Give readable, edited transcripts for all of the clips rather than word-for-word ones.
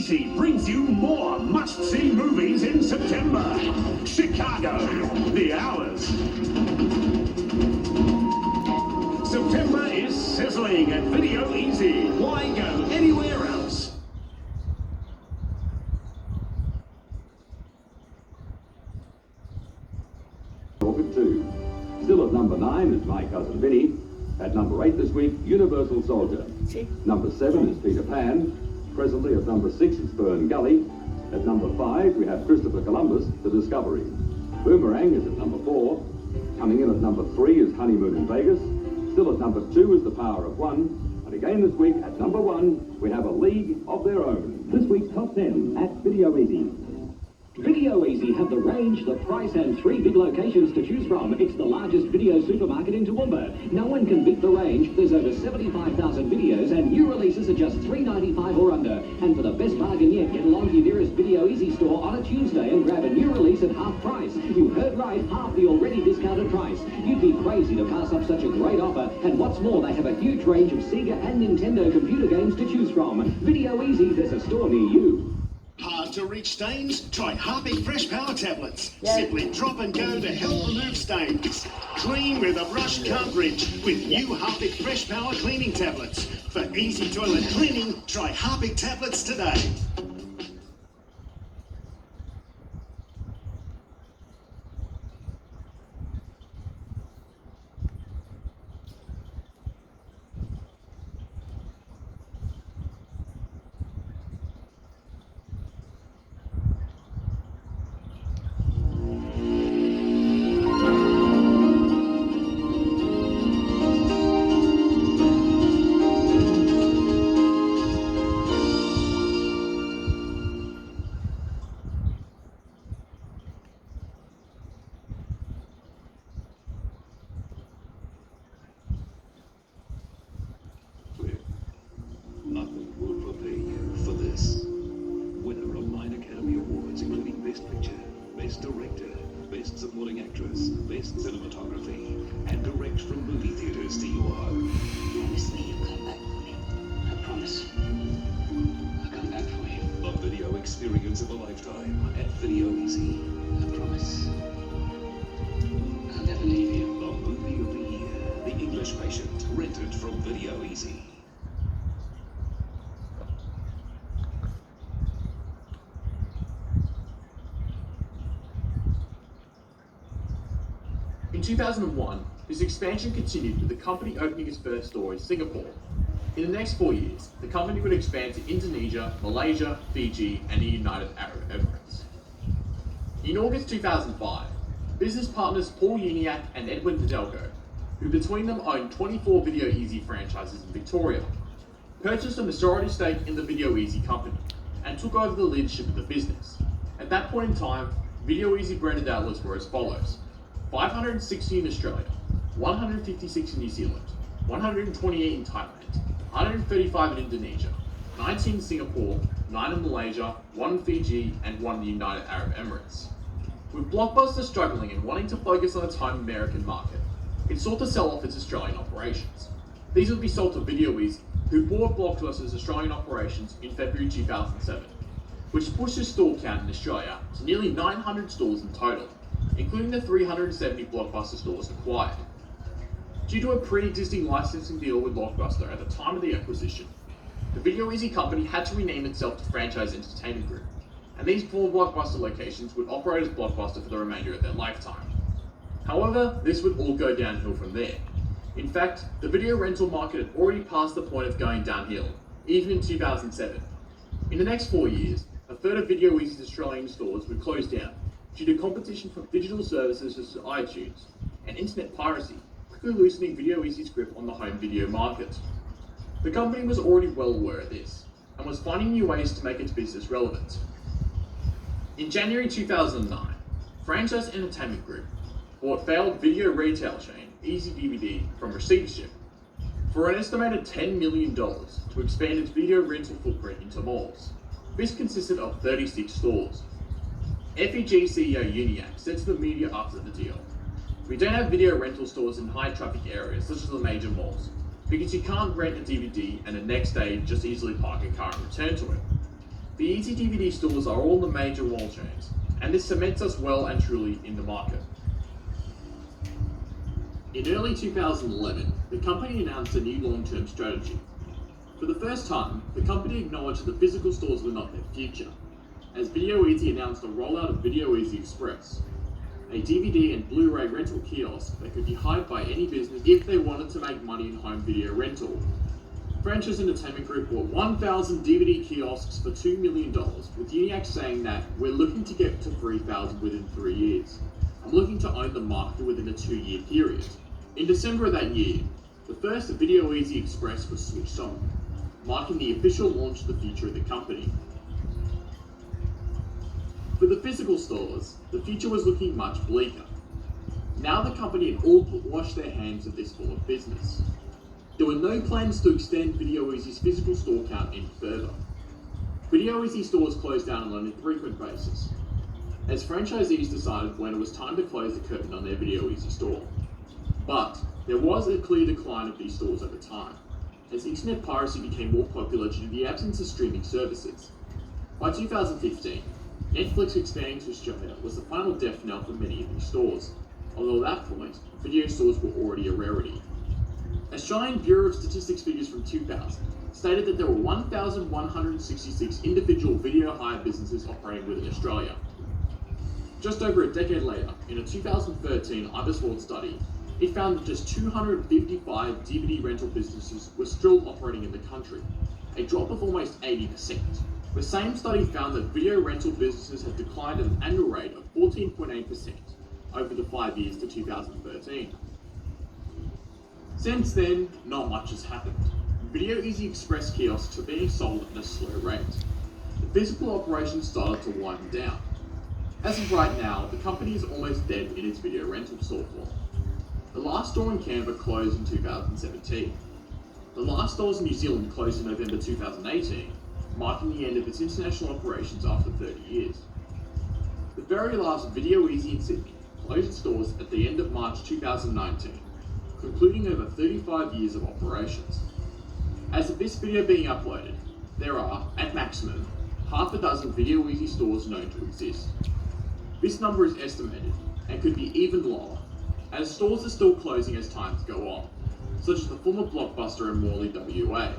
AMC brings you more must-see movies in September. Chicago, The Hours. September is sizzling at Video Easy. Why go anywhere else? Orchid 2. Still at number 9 is My Cousin Vinny. At number 8 this week, Universal Soldier. Number 7 is Peter Pan. Presently at number 6 is Fern Gully. At number 5 we have Christopher Columbus, The Discovery. Boomerang is at number 4. Coming in at number 3 is Honeymoon in Vegas. Still at number 2 is The Power of One. And again this week at number 1 we have A League of Their Own. This week's top 10 at Video Easy. Video Easy have the range, the price and 3 big locations to choose from. It's the largest video supermarket in Toowoomba. No one can beat the range. There's over 75,000 videos and new releases are just $3.95 or under. And for the best bargain yet, get along to your nearest Video Easy store on a Tuesday and grab a new release at half price. You heard right, half the already discounted price. You'd be crazy to pass up such a great offer. And what's more, they have a huge range of Sega and Nintendo computer games to choose from. Video Easy, there's a store near you. Hard to reach stains? Try Harpic Fresh Power Tablets. Simply drop and go to help remove stains. Clean with a brush cartridge with new Harpic Fresh Power cleaning tablets. For easy toilet cleaning, try Harpic tablets today. Nothing will prepare you for this. Winner of 9 Academy Awards, including Best Picture, Best Director, Best Supporting Actress, Best Cinematography, and direct from movie theaters to your home. Promise me you'll come back for me. I promise. I'll come back for you. The video experience of a lifetime at Video Easy. I promise. I'll never leave you. The movie of the year, The English Patient, rented from Video Easy. In 2001, this expansion continued with the company opening its first store in Singapore. In the next 4 years, the company would expand to Indonesia, Malaysia, Fiji, and the United Arab Emirates. In August 2005, business partners Paul Uniacke and Edwin Fidelko, who between them owned 24 Video Easy franchises in Victoria, purchased a majority stake in the Video Easy company and took over the leadership of the business. At that point in time, Video Easy branded outlets were as follows: 560 in Australia, 156 in New Zealand, 128 in Thailand, 135 in Indonesia, 19 in Singapore, 9 in Malaysia, 1 in Fiji, and 1 in the United Arab Emirates. With Blockbuster struggling and wanting to focus on its home American market, it sought to sell off its Australian operations. These would be sold to Video Easy, who bought Blockbuster's Australian operations in February 2007, which pushed its store count in Australia to nearly 900 stores in total, including the 370 Blockbuster stores acquired. Due to a pre-existing licensing deal with Blockbuster at the time of the acquisition, the Video Easy company had to rename itself to Franchise Entertainment Group, and these 4 Blockbuster locations would operate as Blockbuster for the remainder of their lifetime. However, this would all go downhill from there. In fact, the video rental market had already passed the point of going downhill, even in 2007. In the next 4 years, a third of Video Easy's Australian stores would close down due to competition from digital services such as iTunes and internet piracy, quickly loosening Video Easy's grip on the home video market. The company was already well aware of this, and was finding new ways to make its business relevant. In January 2009, Franchise Entertainment Group bought failed video retail chain Easy DVD from receivership for an estimated $10 million to expand its video rental footprint into malls. This consisted of 36 stores. FEG CEO Uniacke said to the media after the deal, "We don't have video rental stores in high traffic areas such as the major malls, because you can't rent a DVD and the next day just easily park a car and return to it. The Easy DVD stores are all the major wall chains, and this cements us well and truly in the market. In early 2011, the company announced a new long-term strategy. For the first time, the company acknowledged that the physical stores were not their future, as Video Easy announced the rollout of Video Easy Express, a DVD and Blu-ray rental kiosk that could be hired by any business if they wanted to make money in home video rental. Franchise Entertainment Group bought 1,000 DVD kiosks for $2 million, with Uniac saying that, "We're looking to get to 3,000 within 3 years. I'm looking to own the market within a 2-year period." In December of that year, the first Video Easy Express was switched on, marking the official launch of the future of the company. For the physical stores, the future was looking much bleaker. Now the company had all but washed their hands of this form of business. There were no plans to extend Video Easy's physical store count any further. Video Easy stores closed down on an infrequent basis, as franchisees decided when it was time to close the curtain on their Video Easy store. But there was a clear decline of these stores over time, as internet piracy became more popular due to the absence of streaming services. By 2015, Netflix expanding to Australia was the final death knell for many of these stores, although at that point, video stores were already a rarity. Australian Bureau of Statistics figures from 2000 stated that there were 1,166 individual video hire businesses operating within Australia. Just over a decade later, in a 2013 IBISWorld study, it found that just 255 DVD rental businesses were still operating in the country, a drop of almost 80%. The same study found that video rental businesses had declined at an annual rate of 14.8% over the 5 years to 2013. Since then, not much has happened. Video Easy Express kiosks are being sold at a slow rate. The physical operations started to wind down. As of right now, the company is almost dead in its video rental store form. The last store in Canberra closed in 2017. The last stores in New Zealand closed in November 2018, marking the end of its international operations after 30 years. The very last Video Easy in Sydney closed its doors at the end of March 2019, concluding over 35 years of operations. As of this video being uploaded, there are, at maximum, half a dozen Video Easy stores known to exist. This number is estimated, and could be even lower, as stores are still closing as times go on, such as the former Blockbuster in Morley, WA,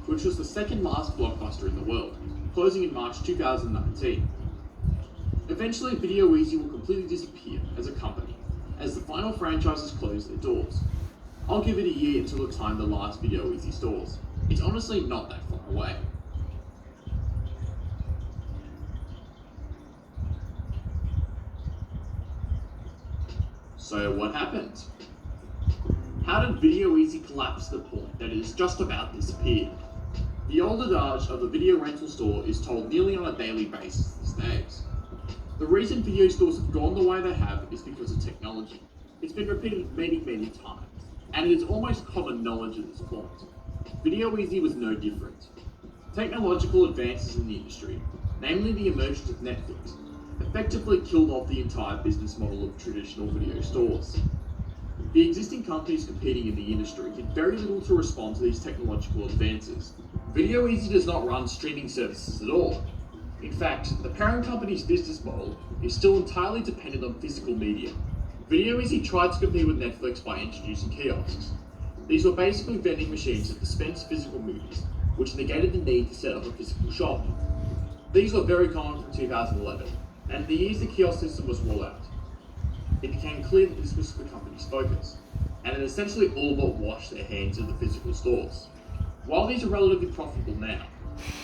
which was the second last Blockbuster in the world, closing in March 2019. Eventually, Video Easy will completely disappear as a company, as the final franchises close their doors. I'll give it a year until the time the last Video Easy stores. It's honestly not that far away. So what happened? How did Video Easy collapse to the point that it has just about disappeared? The old adage of the video rental store is told nearly on a daily basis these days. The reason video stores have gone the way they have is because of technology. It's been repeated many times, and it is almost common knowledge at this point. Video Easy was no different. Technological advances in the industry, namely the emergence of Netflix, effectively killed off the entire business model of traditional video stores. The existing companies competing in the industry did very little to respond to these technological advances. Video Easy does not run streaming services at all. In fact, the parent company's business model is still entirely dependent on physical media. Video Easy tried to compete with Netflix by introducing kiosks. These were basically vending machines that dispensed physical movies, which negated the need to set up a physical shop. These were very common from 2011, and in the years the kiosk system was rolled out, it became clear that this was the company's focus, and it essentially all but washed their hands of the physical stores. While these are relatively profitable now,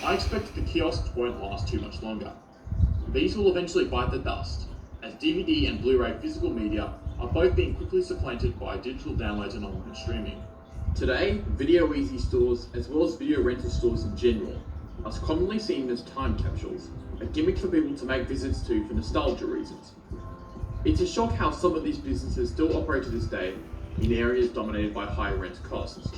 I expect that the kiosks won't last too much longer. These will eventually bite the dust, as DVD and Blu-ray physical media are both being quickly supplanted by digital downloads and online streaming. Today, Video Easy stores, as well as video rental stores in general, are commonly seen as time capsules, a gimmick for people to make visits to for nostalgia reasons. It's a shock how some of these businesses still operate to this day in areas dominated by high rent costs.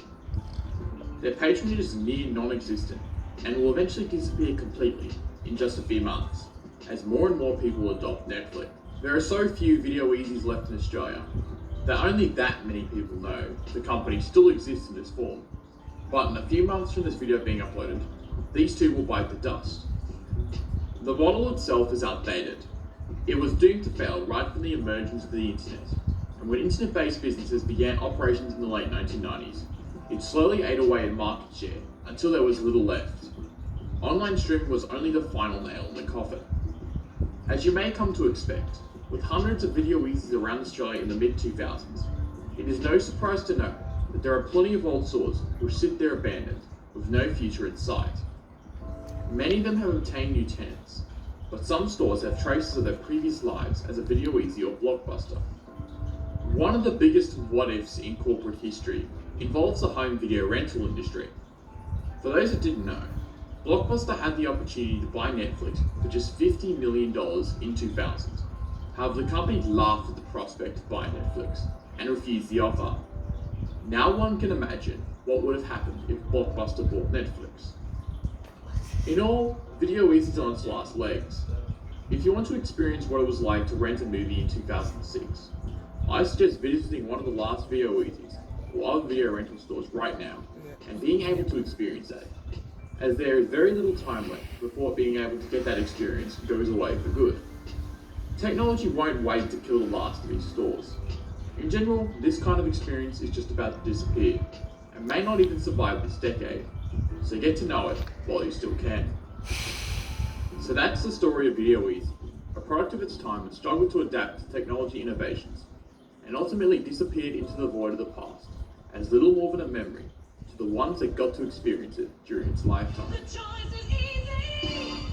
Their patronage is near non-existent, and will eventually disappear completely in just a few months, as more and more people adopt Netflix. There are so few Video Easys left in Australia that only that many people know the company still exists in this form. But in a few months from this video being uploaded, these two will bite the dust. The model itself is outdated. It was doomed to fail right from the emergence of the internet, and when internet-based businesses began operations in the late 1990s, it slowly ate away in market share until there was little left. Online streaming was only the final nail in the coffin. As you may come to expect, with hundreds of Video Easies around Australia in the mid-2000s, it is no surprise to know that there are plenty of old stores which sit there abandoned, with no future in sight. Many of them have obtained new tenants, but some stores have traces of their previous lives as a Video Easy or Blockbuster. One of the biggest what-ifs in corporate history involves the home video rental industry. For those that didn't know, Blockbuster had the opportunity to buy Netflix for just $50 million in 2000. However, the company laughed at the prospect of buying Netflix and refused the offer. Now one can imagine what would have happened if Blockbuster bought Netflix. In all, Video Easy is on its last legs. If you want to experience what it was like to rent a movie in 2006, I suggest visiting one of the last Video Easies or other video rental stores right now and being able to experience that, as there is very little time left before being able to get that experience goes away for good. Technology won't wait to kill the last of these stores. In general, this kind of experience is just about to disappear and may not even survive this decade, so get to know it while you still can. So that's the story of Video Easy, a product of its time that struggled to adapt to technology innovations and ultimately disappeared into the void of the past as little more than a memory to the ones that got to experience it during its lifetime. The choice is easy.